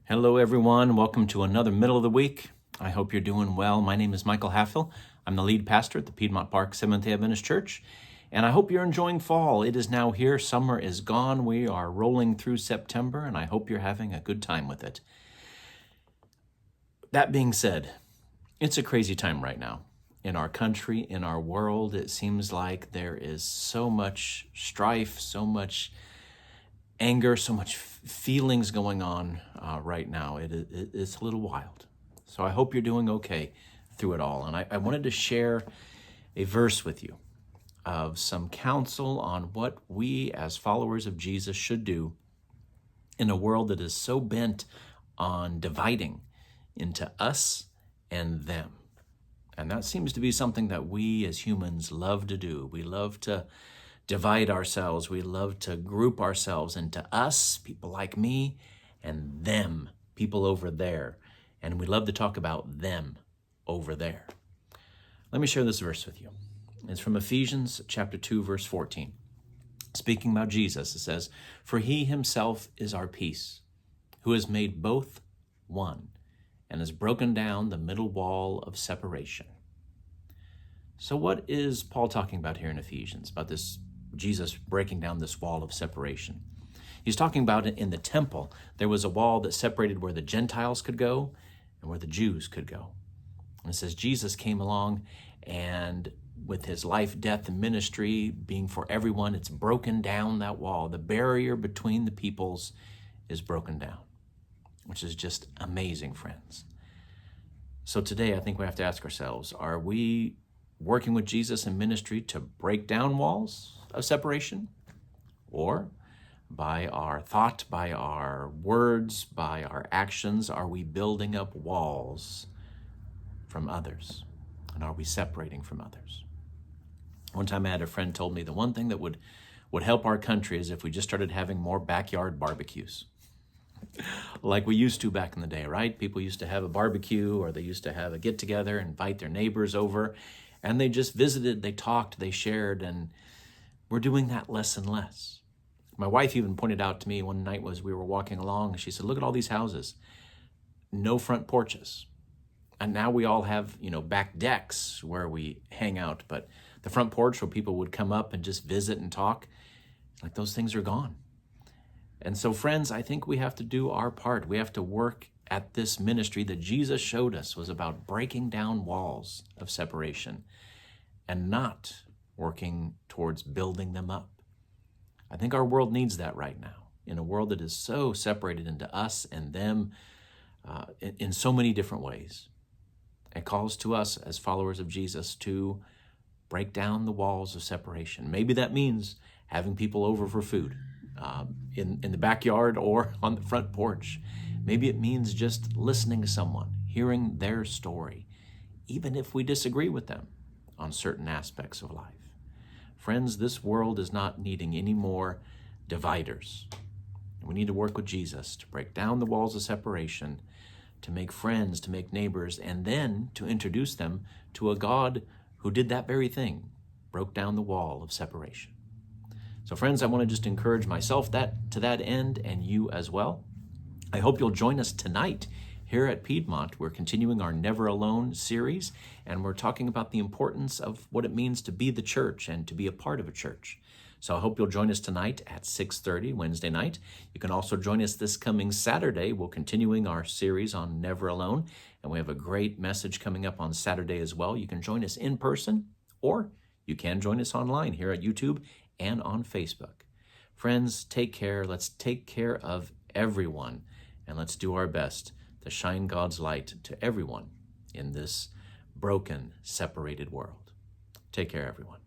Hello, everyone. Welcome to another middle of the week. I hope you're doing well. My name is Michael Halfill. I'm the lead pastor at the Piedmont Park Seventh-day Adventist Church, and I hope you're enjoying fall. It is now here. Summer is gone. We are rolling through September, and I hope you're having a good time with it. That being said, it's a crazy time right now. In our country, in our world, it seems like there is so much strife, so much anger, so much feelings going on right now. It's a little wild. So I hope you're doing okay through it all. And I wanted to share a verse with you of some counsel on what we as followers of Jesus should do in a world that is so bent on dividing into us and them. And that seems to be something that we as humans love to do. We love to divide ourselves. We love to group ourselves into us, people like me, and them, people over there. And we love to talk about them over there. Let me share this verse with you. It's from Ephesians chapter 2, verse 14. Speaking about Jesus, it says, "For he himself is our peace, who has made both one, and has broken down the middle wall of separation." So what is Paul talking about here in Ephesians, about this Jesus breaking down this wall of separation? He's talking about it in the temple. There was a wall that separated where the Gentiles could go and where the Jews could go. And it says Jesus came along, and with his life, death, and ministry being for everyone, it's broken down that wall. The barrier between the peoples is broken down, which is just amazing, friends. So today, I think we have to ask ourselves, are we working with Jesus in ministry to break down walls of separation? Or by our thought, by our words, by our actions, are we building up walls from others? And are we separating from others? One time I had a friend told me the one thing that would help our country is if we just started having more backyard barbecues. Like we used to back in the day, right? People used to have a barbecue, or they used to have a get-together, invite their neighbors over, and they just visited, they talked, they shared, and we're doing that less and less. My wife even pointed out to me one night as we were walking along, she said, "Look at all these houses, no front porches. And now we all have, back decks where we hang out, but the front porch where people would come up and just visit and talk, like those things are gone." And so, friends, I think we have to do our part. We have to work at this ministry that Jesus showed us was about breaking down walls of separation and not working towards building them up. I think our world needs that right now, in a world that is so separated into us and them in so many different ways. It calls to us as followers of Jesus to break down the walls of separation. Maybe that means having people over for food in the backyard or on the front porch. Maybe it means just listening to someone, hearing their story, even if we disagree with them on certain aspects of life. Friends, this world is not needing any more dividers. We need to work with Jesus to break down the walls of separation, to make friends, to make neighbors, and then to introduce them to a God who did that very thing, broke down the wall of separation. So friends, I want to just encourage myself to that end, and you as well. I hope you'll join us tonight here at Piedmont. We're continuing our Never Alone series, and we're talking about the importance of what it means to be the church and to be a part of a church. So I hope you'll join us tonight at 6:30 Wednesday night. You can also join us this coming Saturday. We're continuing our series on Never Alone, and we have a great message coming up on Saturday as well. You can join us in person, or you can join us online here at YouTube and on Facebook. Friends, take care. Let's take care of everyone, and let's do our best to shine God's light to everyone in this broken, separated world. Take care, everyone.